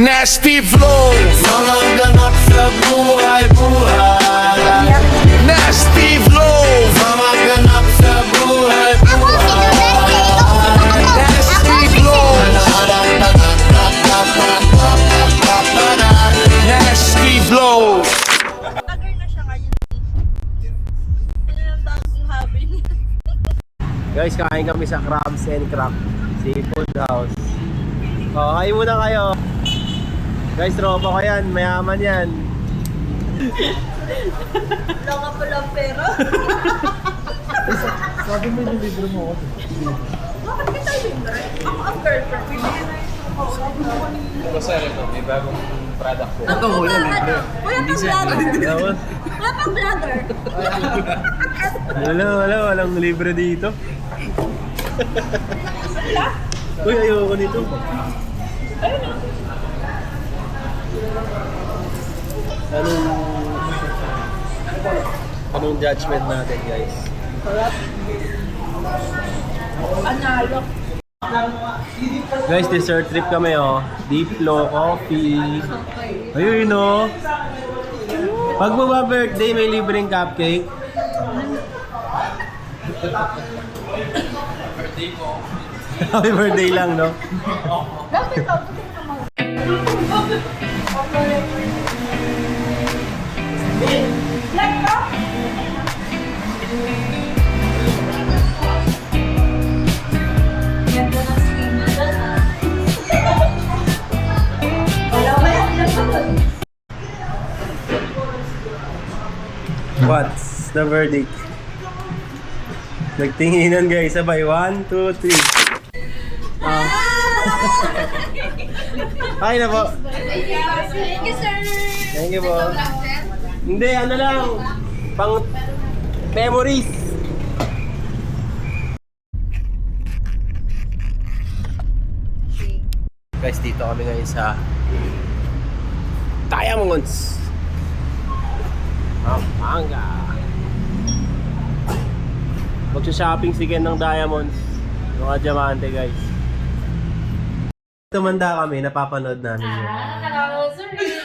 Nasty flow, mga ganap sa buhay-buhay. Nasty flow, mga ganap sa buhay-buhay. Nasty flow, nasty flow. Tagar na siya ngayon. Ano yung bagong hobby niya? Guys, kain kami sa Crabs and Crack Seafood House. Oh, kain muna kayo. Guys, tropa ko yan, mayaman yan. Wala ka palang pera. Sabi mo yung libro mo ako. Bakit kita libre? Ako ang girlfriend. Basta rin to, may bagong product ko. Ako ang libre. Wala pang vlogger. Wala pang vlogger. Walang libre dito. Uy, ayoko nito. Anong judgment natin, guys? Analo. Guys, dessert trip kami, oh. Deep Flow Coffee. Ayun, oh. Pag birthday, may libreng cupcake. Birthday ko. Happy birthday lang, no? Bakit ito? Ganda ng skin niya dyan, ah. Wala ba yan? What's the verdict? Nagtinginan, guys. Sabay. 1, 2, 3. Ay na po. Thank you, sir. Thank you po. Hindi, ano lang. Pang memories. Guys, dito kami ngayon sa Diamonds. Pampanga. Magsha-shopping si Ken ng Diamonds. Mga diamante, guys. Tumanda kami, napapanood namin yun.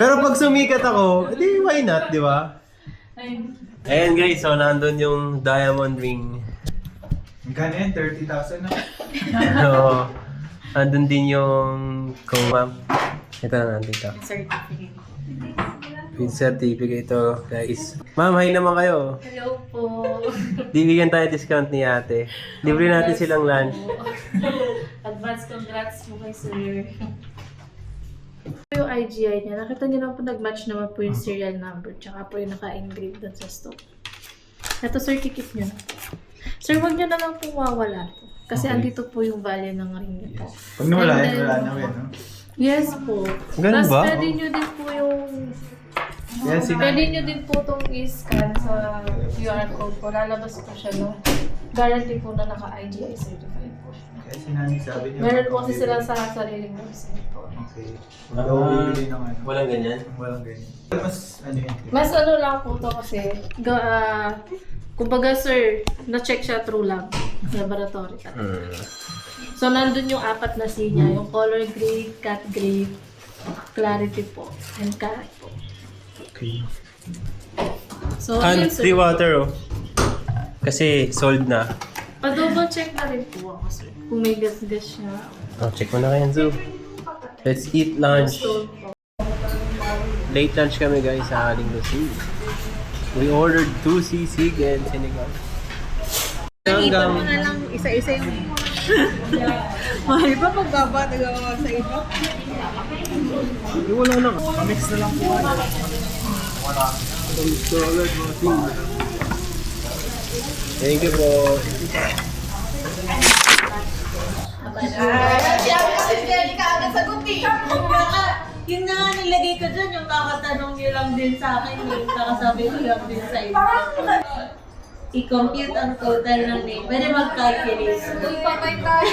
Pero pag sumikat ako, di why not, di ba? Ayan guys, so nandun yung diamond ring. Magkano yan? 30,000 na? So, nandun din yung kung ma'am. Ito na natin ito. Certificate. With certificate ito, guys. Ma'am, hi naman kayo. Hello po. Bibigyan tayo discount ni ate. Libre natin silang lunch. Advance congrats po kay sir. Yung IGI niya, nakita niyo naman po nag-match naman po yung serial number tsaka po yung naka-engrave dun sa stock. Ito sir, kikip niyo na. Sir, wag niyo na lang po mawala po. Kasi Okay. andito po yung value ng ring niyo po. Pag nawala And yan, then- wala na yan, no? Yes po. Ganun Tapos ba? pwede niyo din po yung... Yan, Pwede niyo din po itong i-scan sa QR code po. Lalabas po siya, no? Guarantee po na naka-IGI certified po siya. Kaya sinani sabi niya. Meron po kasi sila sa sariling website po. Okay. Wala ko bibili ng ano. Walang ganyan? Walang ganyan. Mas ano yun? Mas ano lang po to kasi, kumbaga sir, na-check siya through lab, laboratory. So nandun yung 4 na C niya, yung color grade, cut grade, clarity po, and carat po. Okay. So And yun, sir. free water, oh. Kasi sold na. Pa-double check na rin po ako sir, kung may gas-gas siya. Oh, check mo na kayo, Zoo. Let's eat lunch. Stone po. Late lunch kami, guys, sa Linggo Sea. We ordered 2 sisig and sinigang. Iba mo na lang isa-isa yung... Mahal ba pagbaba nagawa sa iba? Wala na. Mix na lang po. Thank you po. Yung na nga nilagay ko dyan, yung kakatanong nyo lang din sa akin, yung kakasabi ko lang din sa iba. I-compute ang total ng name. Pwede mag-calculate. Uy, patay tayo.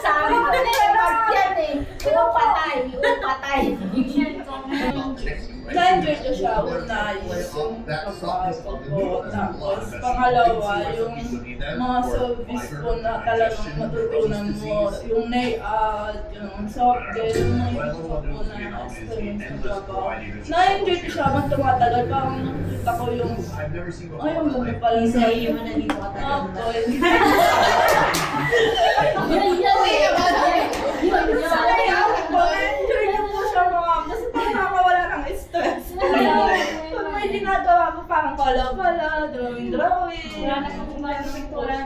Sabi ko na yung mark yan eh. Yung patay. 100 na-enjoy ko siya una yung pagpapasok ko. Tapos pangalawa, yung mga service po na talagang matutunan mo. Yung layout, yung software, yung mga iba po na experience ng trabaho. Na-enjoy ko siya habang tumatagal. Parang nakikita ko yung, ay, ang ganda pala sa iyo. Na-enjoy niyo po siya mga, kasi parang nakawala ng stress. Pag may ginagawa ko, parang pala, drawing. Wala na po kumain ng pintura.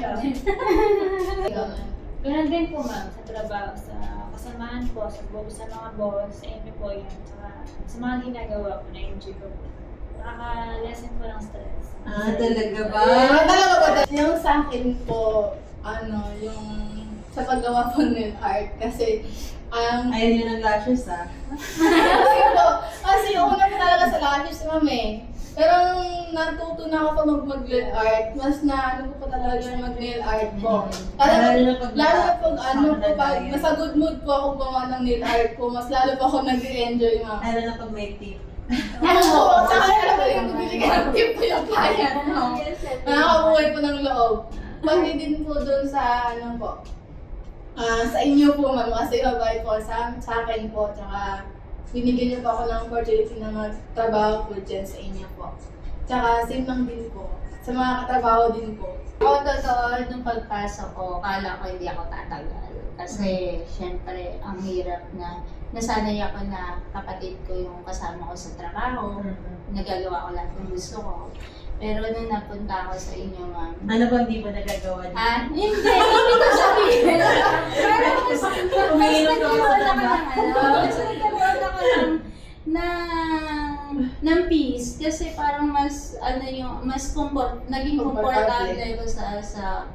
Ganun din po ma'am, sa trabaho, sa kasamahan po, sa mga boss, sa inyo po yun. Saka sa mga ginagawa ko, na-enjoy ko po. Nakaka-lesson po ng stress. Talaga ba? Yung sa akin po, yung sa paggawa po ng art, kasi Ayun yun ang lashes kasi una po talaga sa lashes si ma'am eh. Pero nung natuto na ako pa mag-nail art, mas na ko po talaga yung mag-nail art po. Lalo na pag nasa good mood po ako gumawa ng nail art po, mas lalo po ako nag-enjoy ma'am. Lalo na pag may tip. Oo, tsaka alam mo yung bibigyan ng tip po yung client. Nakakabuhay po ng loob. Pati din po doon sa sa inyo po ma'am, kasi mabait po sa akin po, tsaka binigyan niyo po ako ng opportunity na magtrabaho po dyan sa inyo po. Tsaka same lang din po, sa mga katrabaho din po. Ako totoo, nung pagpasok ko, kala ko hindi ako tatagal. Kasi, syempre, ang hirap na nasanay ako na kapatid ko yung kasama ko sa trabaho. Nagagawa ko lahat ng gusto ko. Pero nung napunta ako sa inyo, ma'am. Ano ba hindi mo nagagawa dito? Hindi ko sabihin. Pero mas nagkaroon ako ng peace kasi parang mas naging komportable ko sa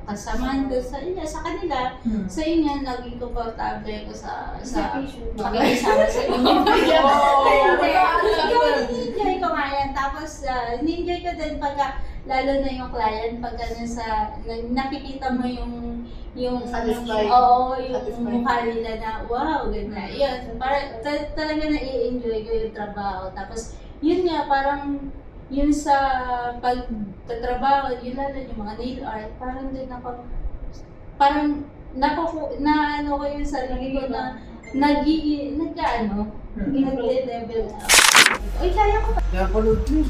kasamahan ko sa kanila, sa inyo naging komportable ko sa pakikisama sa inyo. Enjoy ko nga yan. Tapos enjoy ko din pagka lalo na yung client pagka nakikita mo yung Satisfied. Oo, yung mukha nila na wow, ganda. Yun, para talaga na-i-enjoy ko yung trabaho. Tapos yun nga, parang yun sa pagtatrabaho, yun lalo yung mga nail art, parang din ako, parang ano ko yung sarili ko na nag-level up. Uy, kaya ko pa. Napanood mo.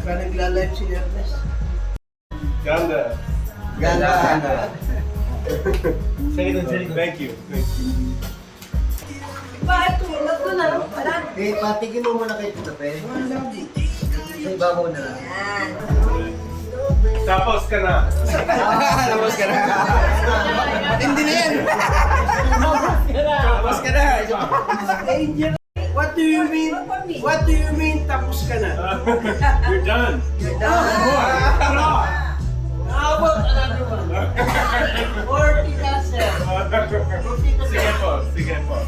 Kaya nagla-live si Ernest. Ganda. Ganda. Say it. Thank you. Bakit tulad ko na? Eh, patigin mo muna kay Tita Pe. Sa ibabaw na lang. Tapos ka na. Tapos ka na. Matindi na yan. Tapos ka na. What do you mean? What do you mean tapos ka na? You're done. You're done. How about another one? 40 castle. Sige po.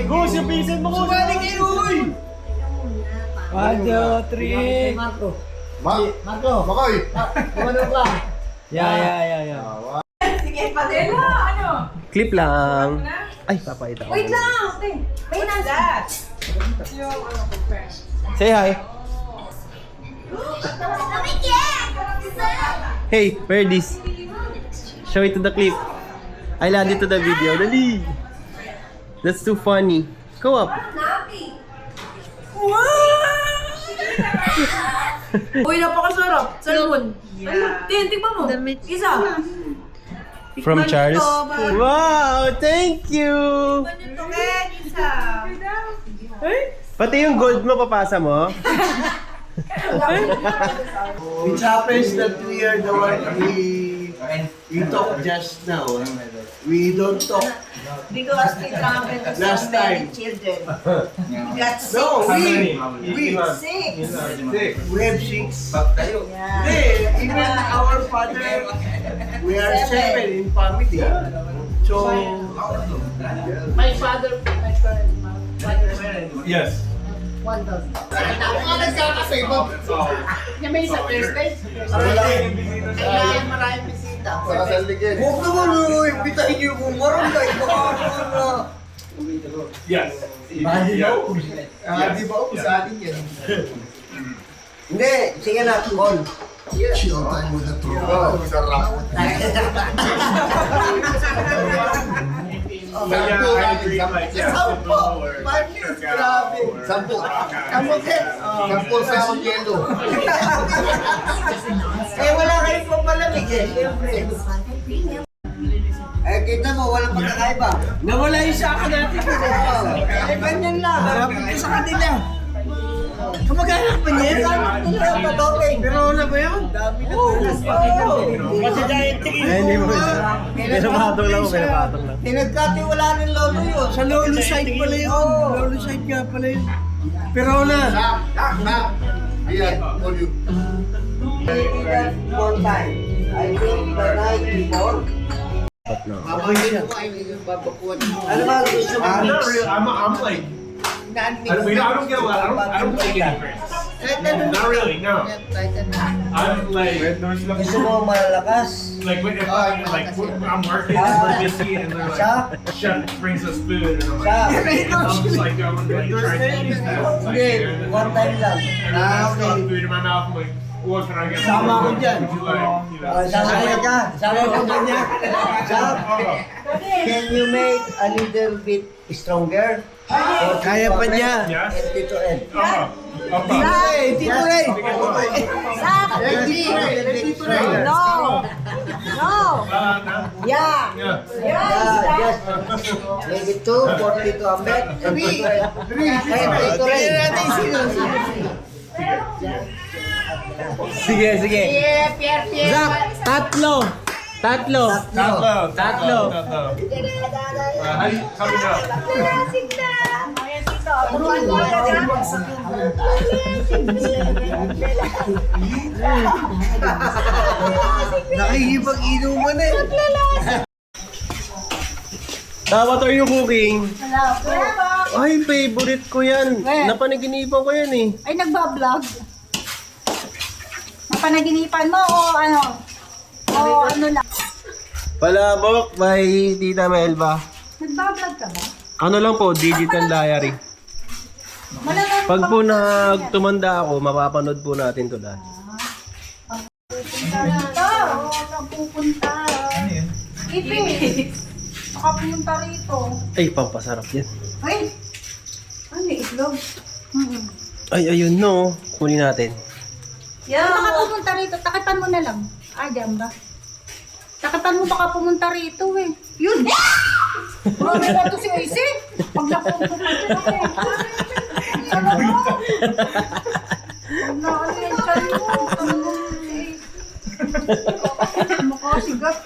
Gus, yung pinsan mo ko. Sumali kayo, uy! 1, 2, 3. Marco. Makoy. Kumano ka? Yeah. Sige, Padela, Clip lang. Ay, papakita ko. Wait lang! Okay. Wait lang. That. Say hi. Hey, wear this. Show it to the clip. I land it to the video. Dali. That's too funny. Go up. Uy, napakasarap. Salmon. Yeah. Tingnan mo. Isa. From Charles. Wow, thank you. Isa. Pati yung gold mo, papasa mo? It happens that we are the one we talk just now. We don't talk. Because we travel to Last so many time. children. We got six. No, we Six. have 6. Yeah. Hindi, even our father, we are 7 in family. So, My father, Yes. ako nga nagkakasay mo. yung may sa Thursday. Kailangan maraming bisita. Huwag naman, imbitahin niyo kung marunong. Baka Yes. Di ba ako sa atin yan? Hindi, sige na, Paul. Showtime with the true. Sampo! 5 minutes, grabe. Sampo. Sampo sa akong yelo. Eh, wala kayong pampalamig eh, siyempre. Eh, kita mo, walang pagkakaiba. Nawala yung saka natin. Eh, ganyan lang. Harapin ko sa kanila. Kamag-anak pa niya? Pero wala ba yan? Dami na. Kasi giant tingin. Eh, hindi mo. Pinapatong lang. Tinagkatiwala rin lolo yun. Sa lolo side pala yun. Lolo side nga pala yun. Pero na. Ayan, all you. One time. I think the night before. Babayin mo ay babakuan. Ano ba gusto mo? I'm like, I don't get a lot. I don't take any credit. Not really, no. I'm like, Gusto mo malalakas? like if I'm working for Missy and they're like, chef brings us food and I'm just like, I'm gonna try to use that. It's like, Hindi, one time lang. and then I stuff food in my mouth. I'm like, what can I get? Sama ko dyan. Would you like, you know? Sama ka. Sama ko niya. Can you make a little bit stronger? Kaya pa niya. Yes. Tito Ed. Tito Ray. Tito Ed. No! No! No. Yeah! Yeah. Just maybe 2 for Tito Ambet. 3. Tito Ed. Sige. Zach, tatlo. Tatlo. How do you coming up? Nakikipag-inuman eh. What are you cooking? Ay, favorite ko yan. Napanaginipan ko yan eh. Ay, nagbablog. Napanaginipan mo o ano? O ano lang? Palabok by Tita Melba. Nagbablog ka ba? Ano lang po, digital diary. Malalang Pag po tumanda ako, mapapanood po natin to lahat. pupunta. O, napupunta. Ipi. Nakapunta rito. Ay, pampasarap yan. Ay! Ano yung itlog? Ay, ayun no. Kunin natin. Baka pumunta rito, takipan mo na lang. Ah, diyan ba? Takipan mo baka pumunta rito eh. Yun! Marami na ito si Oisy. Pag napunta na siya ako. Ano mo? Pag nakalimutan mo. Ano mo eh. Makasigat.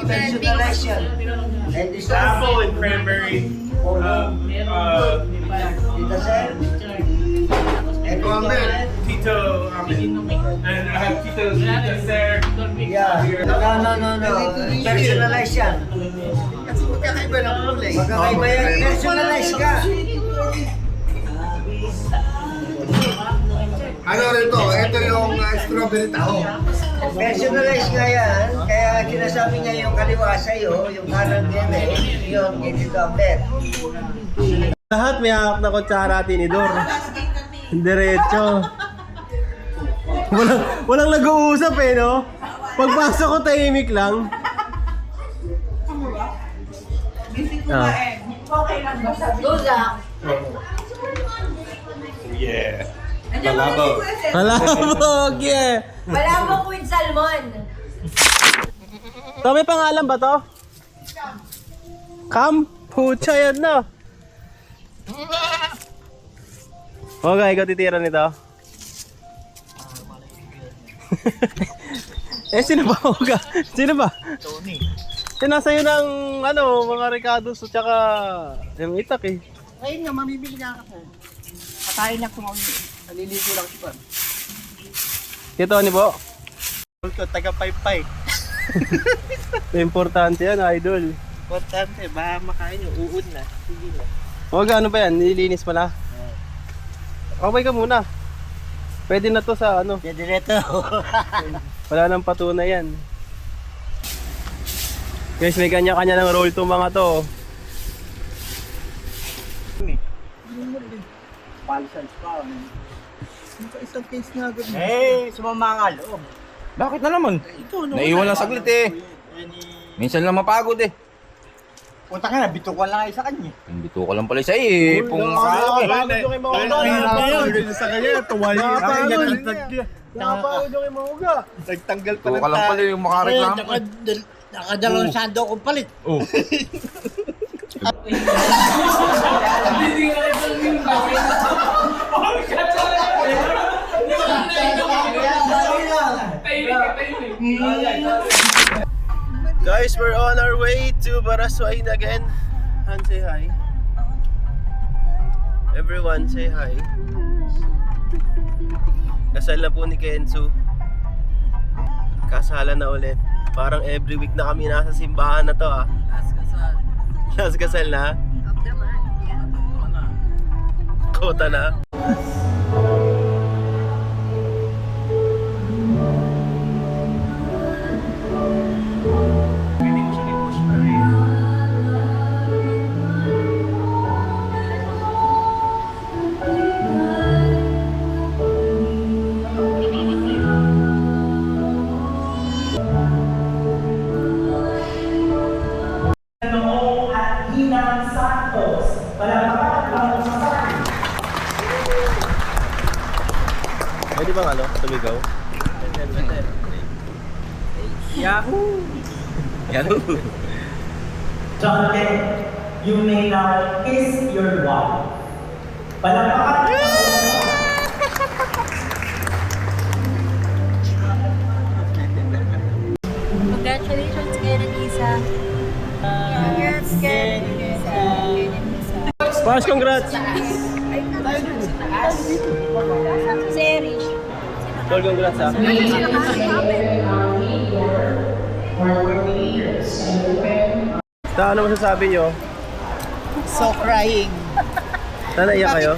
Personalization. And this Apple and cranberry. Tita Sen. And Tito, and I have Tito there. Yeah. No. Personalize yan. Magkakaiba ng kulay. Magkakaiba yan. Personalize ka. Ano rito? Ito yung strawberry taho. Personalize nga yan. Kaya sinasabi niya yung kaliwa sa'yo, yung kanan gene, yun, Tito Ambet. Lahat may hawak na kutsara tinidor. Diretso. Walang nag-uusap eh, no? Pagpasok ko tahimik lang. Ah. Yeah. Malabo. Malabog, yeah. Malabog with salmon. To, may pangalan ba to? Cam? Pucha yan na. Okay, ikaw titira nito. Sino ba? Huga? Sino ba? Tony. Sinasayo ng mga Ricardos at saka yung itak eh. Ayun nga, mamibili nga ako. Patayin niya kung naliligo lang siya. Ito, ano po? Taga paypay. Importante yan, idol. Importante, baka makain yung uod na. Sige na. Huwag, ano ba yan? Nililinis pala? Okay ka muna. Pwede na to sa ano. Direto. Wala nang patunay yan. Guys, may kanya-kanya ng role to mga to. Palsans pa. Isang case na agad. Sumama nga loob. Bakit na naman? Naiwan lang saglit eh. Minsan lang mapagod eh. Punta ka na, bitukan lang kayo sa kanya. Bito ko lang pala sa iyo eh. Pung akala ko eh. Sa kanya, tuwa niya. Nakapagod yung mga uga. Nagtanggal pa Bito ka lang pala yung makareklamo. Nakadalawang sando kong palit. Oh. Guys, we're on our way to Baraswain again. Han, say hi. Everyone, say hi. Kasal na po ni Kenzo. Kasalan na ulit. Parang every week na kami nasa simbahan na to ah. Last kasal na? Kota na. Pwede bang tumigaw? Yahoo! Yahoo! John Ken, you may now kiss your wife. Palakpakan. Congratulations, Kenanisa. Congrats, Kenanisa. Pas, congrats! Si Erich. Tol, congrats ah. Ano masasabi nyo? So crying. Sana iyak kayo?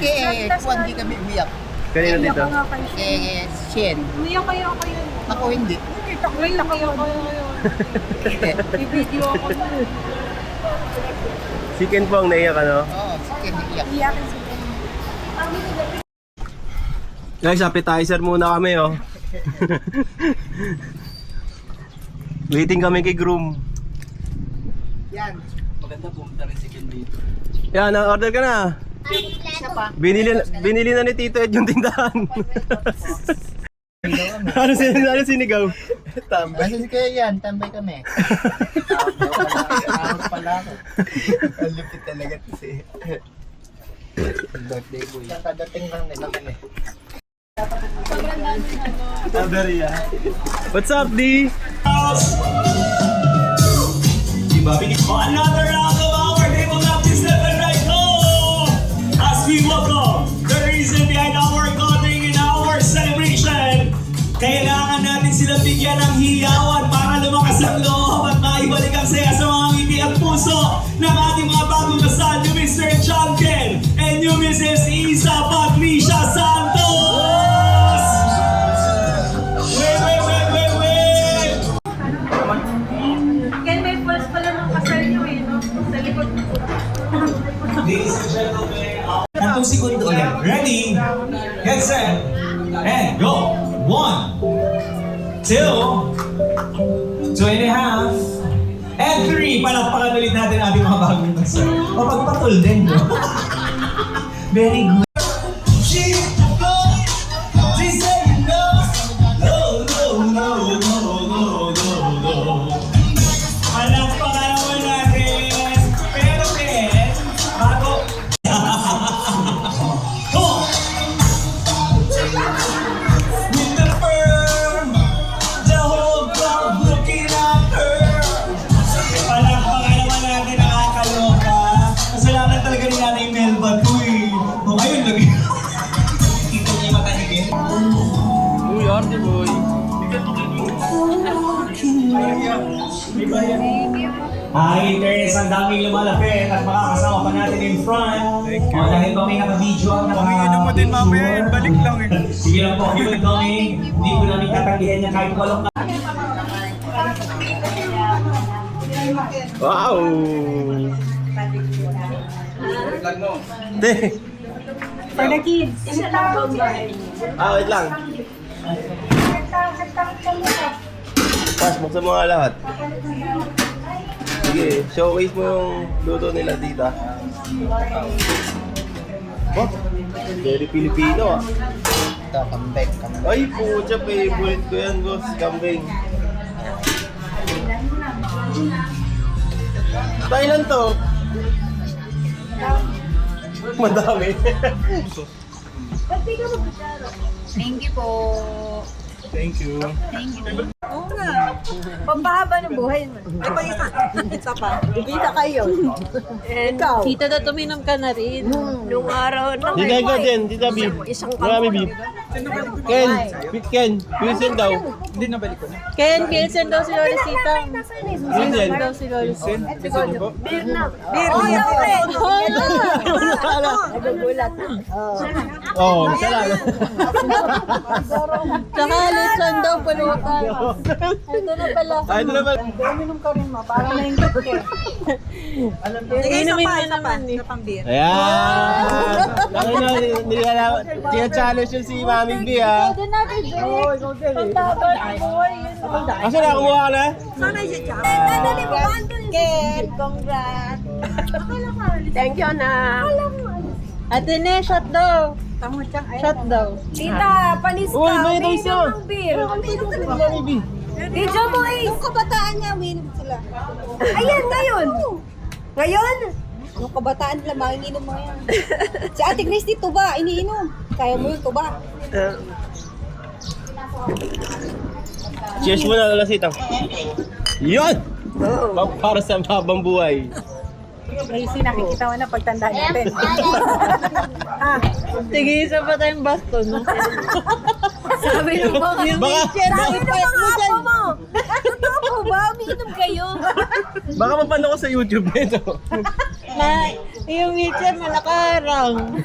Kung hindi kami umiyak. Kanina dito? Shen. Umiyak kayo ako yun. Ako hindi. Kita ko kayo yun. I-video ako. Si Ken po ang naiyak ano? Oo, si Ken iyak. Iyakin si Ken. Guys, appetizer muna kami oh. Waiting kami kay groom. Yan. Maganda pumunta rin si Ken dito. Yan, order ka na. Binili na ni Tito Ed yung tindahan. ano sinigaw? Tambay. Kasi kaya yan, tambay kami. Tawag pala ako. Ang lupit talaga kasi. Birthday boy. Kadating lang nila kami. What's up, D? Another round of our table napkin seven right now. As we welcome the reason behind our gathering and our celebration. Kailangan natin silang bigyan ng hiyawan para lumakas ang loob at maibalik ang saya sa mga ngiti at puso ng ating mga bagong kasal, ni Mr. John Ken and new Mrs. Isa Patricia Santos! Wait! Ken, may pulse pala ng kasal niyo eh, no? Sa likod. Ladies and gentlemen, 3 segundo ulit. Ready, get set, and go! 1, 2, 2.5, and 3. Palakpakan ulit natin ating mga bagong kasal. Mapagpatol din, no? Very good. Palakpakan naman natin. Pero bago. With the firm, the whole crowd looking at her. Palakpakan naman natin, nakakaloka. Kasalanan talaga ni Nanay Melba to eh. O ayun, lagi. Ito niya matanigin. Uy, arte boy. Ay, Teresa, ang daming lumalapit at makakasama pa natin in front. Dahil ba may naka-video ang naka-video. din mamaya, balik lang eh. Sige lang po, keep it going. Hindi ko namin tatanggihan niya kahit walong Wow! Te! For the kids. Wait lang. Pas, buksan mo nga lahat. Sige, showcase mo yung luto nila, tita. Oh, very Filipino ah. Ito, kambing. Ay, pucha, favorite ko yan, boss. Kambing. Thailand to. Madami. Thank you po. Thank you. Oo nga. Pampahaba ng buhay mo. Ito isa pa. Kita kayo. Ikaw. Tita na tuminom ka na rin. Nung araw na Tita ka din, Tita B. Marami B. Ken, Pilsen daw. Ken, Pilsen daw si Lorisita. Pilsen. daw si Lorisita. Beer na. Okay. Nagugulat. Oo, isa lang. Tsaka lechon daw pulutan. Ito na pala. Ito na pala. Uminom ka rin mo. Para nainggit ka. Inumin mo naman eh. Ayan! Laki na, nilalaman. Tina-challenge yun si Mami B, ha? Ito na, Bidyo. Ang dapat ang buhay. Asa na, kumuha ka na? Ken, congrats. Thank you, na. Ate Ne, shot daw. Shot daw. Tita, panis ka. Uy, may daw siya. Uminom ng beer. Mami B. Video mo eh. Yung kabataan niya, uminom sila. Ayan, ngayon. Ngayon? Yung kabataan nila, makikinom mo yan. Si Ate Christy, tuba, iniinom. Kaya mo yun, tuba. Cheers muna, lalasitang. Yun! Para sa mahabang buhay. Macy, nakikita mo na pagtanda natin. Sige, isa pa tayong baston. No? Sabi ng mga Sabi ng mga apo mo. Totoo po ba? Umiinom kayo? Baka mapano ko sa YouTube nito. Yung wheelchair malakarang.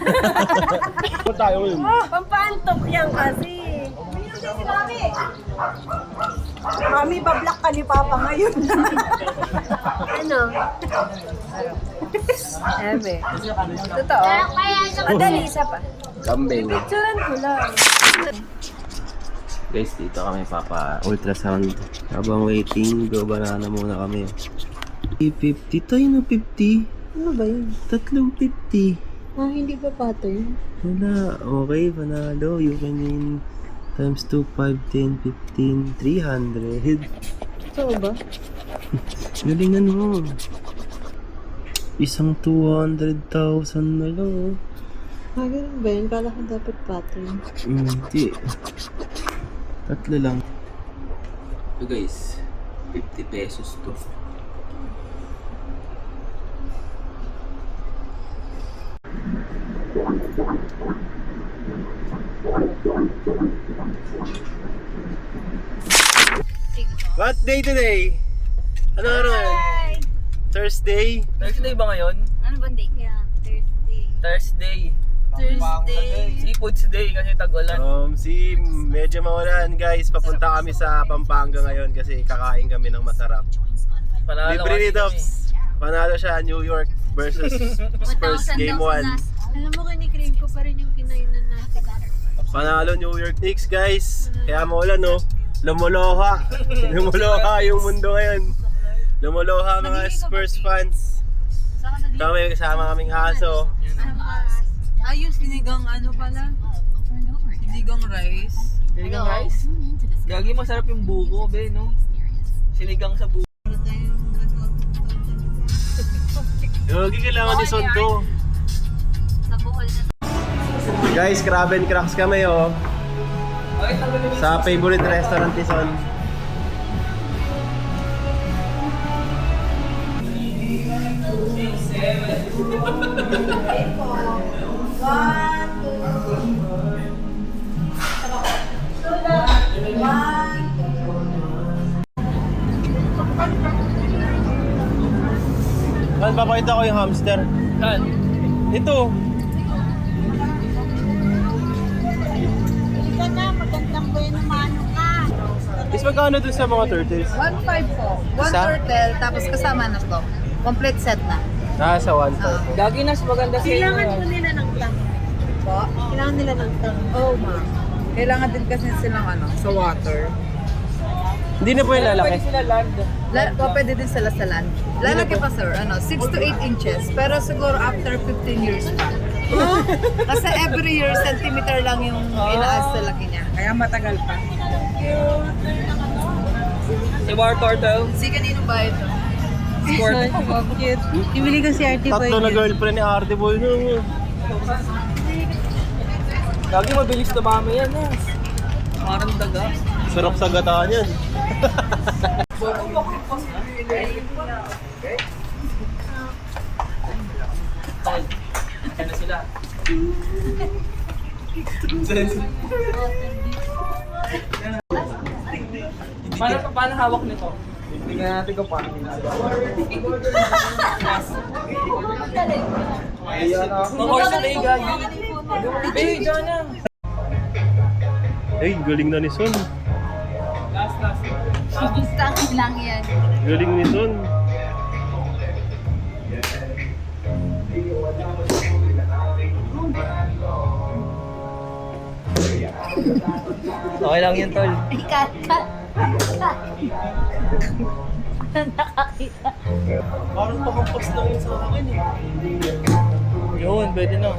Ano tayo yun? Pampantok yan kasi. Umiinom din si Mami. Mami, bablock ka ni Papa ngayon. Ano? Eme. Totoo? Madali, isa pa. Kambing. Picturean ko lang. Guys, dito kami papa-ultrasound. Habang waiting, go banana muna kami. 50 tayo na 50. Ano ba yun? 350. Hindi ba pattern? Wala. Okay, panalo. You can win times 2, 5, 10, 15, 300. Ito ba? Galingan mo. Isang 200,000 na lang. Ganun ba yun? Kala ko dapat pattern. Hindi. 3 lang. So guys, 50 pesos to. What day today? Ano araw? Thursday? Thursday ba ngayon? Ano ba date niya? Thursday. Thursday. Seafoods day kasi tag-ulan. Medyo mawalan guys. Papunta kami sa Pampanga ngayon kasi kakain kami ng masarap. Libre ni Dobbs. Panalo siya New York versus Spurs Game 1. Alam mo, kinikrave ko pa rin yung kinainan natin. Panalo New York Knicks guys. Kaya maulan no. Lumuluha. Lumuluha yung mundo ngayon. Lumuluha mga Spurs fans. Kami kasama kaming aso. Yung sinigang ano pala? Sinigang rice. Sinigang rice? Gagi, masarap yung buko, be, no? Sinigang sa buko. Gagi, kailangan ni Son to. Guys, crab and cracks kami oh. Sa favorite restaurant ni Son. Saan papakita ko yung hamster? Saan? Ito. Ika na, magandang bueno mano ka. magkano dun sa mga turtles? 1.5 po. One Isa? turtle, tapos kasama na to. Complete set na. Nasa 1.5. Gagi nas maganda sa inyo. nila ng tank. Po? Kailangan nila ng tank. Oo, ma'am. Kailangan din kasi silang sa water. Hindi na po yung lalaki. Sila land. Pwede din sila sa land. Lalaki pa sir, 6 to 8 inches. Pero siguro after 15 years pa. Kasi every year, centimeter lang yung inaas sa laki niya. Kaya matagal pa. Si War Turtle. Si kanino ba ito? Sport. Cute. Ibili ko si Artie Boy. Tatlo na girlfriend ni Artie Boy no. Gagi mabilis na mami yan ha. Parang daga. Sarap sa gataan yan. Ano sila? Paano hawak nito? Tingnan natin kung paano ginagawa. Ayan o. Mag-horse na yung gagi. Baby, dyan na. Ay, galing na ni Son. Last. Instant lang yan. Galing ni Son. Okay lang yun, tol. Cut. Nakakita. Parang pakampas lang yun sa akin eh. Yun, pwede na.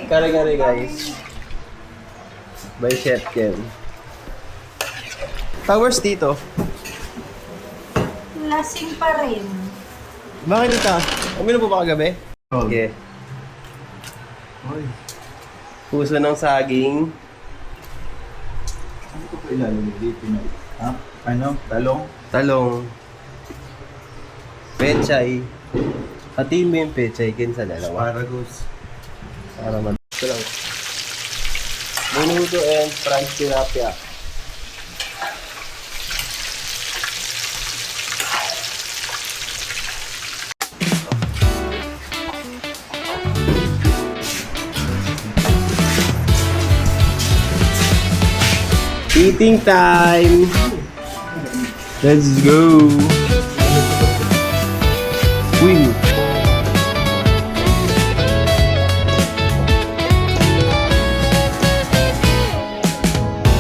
Kare-kare guys. By Chef Ken. Towers dito. Lasing pa rin. Bakit ito? Uminom po ba kagabi? Okay. Puso ng saging. Ano ko pa ilalim dito na? Ha? Ano? Talong? Talong. Pechay. Hatiin mo yung pechay kin sa dalawa. Paragus. Para ito lang. Menudo and French tilapia. Eating time! Let's go! Wing!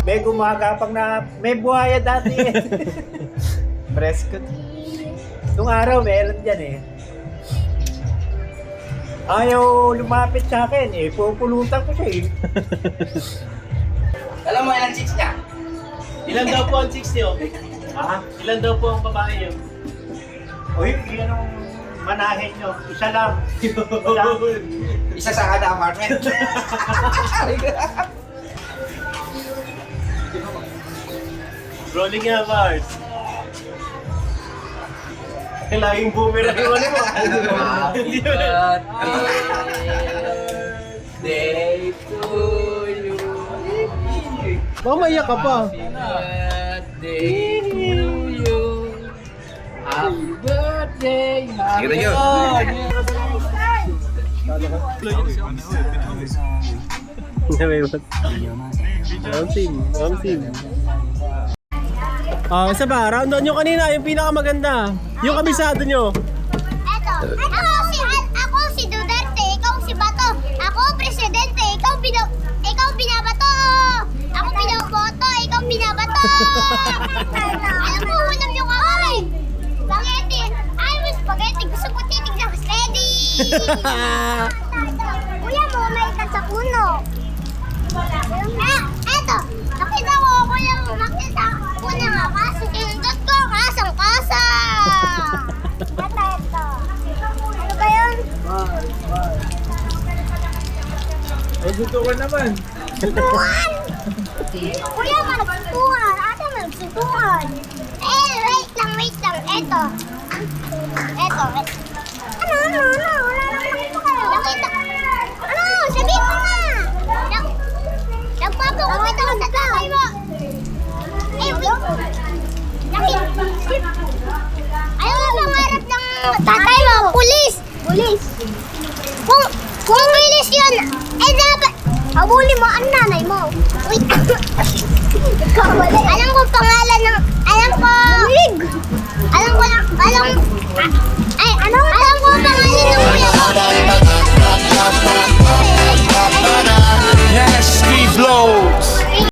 May gumagapang na may buhaya dati eh. Prescott. Nung araw meron dyan eh. Ayaw lumapit sa akin eh. Pupulutan ko siya eh. Alam mo yan, chicks niya? Ilan daw po ang chicks niyo? Ha? Ilan daw po ang babae niyo? Uy, yun ang manahin nyo. Isa lang. Isa sa kada apartment. Rolling nga, Mars. Laging boomerang yung ano mo. Hindi mo na. Day to you. Baka maiyak ka pa. Day to you. Happy birthday. Sige tayo. Ramsin. Isa pa, round down nyo kanina, yung pinakamaganda. Yung kabisado nyo. Eto, ako si Duterte, ikaw si Bato. Ako presidente, ikaw binabato. Ako binaboto, ikaw binabato. Alam mo, alam nyo ka kami. Spaghetti. Ay, may spaghetti. Gusto ko titig na ready. Kuya mo, may ikat sa puno. Eto, nakita mo, kuya mo, makita ko na nga kasi kinundot ko kasang-kasa. Eto. Ano ba yun? Ay, gusto ko naman. Sutuan! Kuya, magsutuan. Ate, magsutuan. Wait lang. Eto. Ano? Wala naman po kayo. Nakita. Ano? Sabihin mo na. Nagpapakupit ako sa tatay mo. Wait. Ayaw na pangarap ng tatay mo. Pulis. Habulin mo ang nanay mo. Wait. Ikaw wala. Alam ko pangalan ng... Alam ko... Alam ko lang...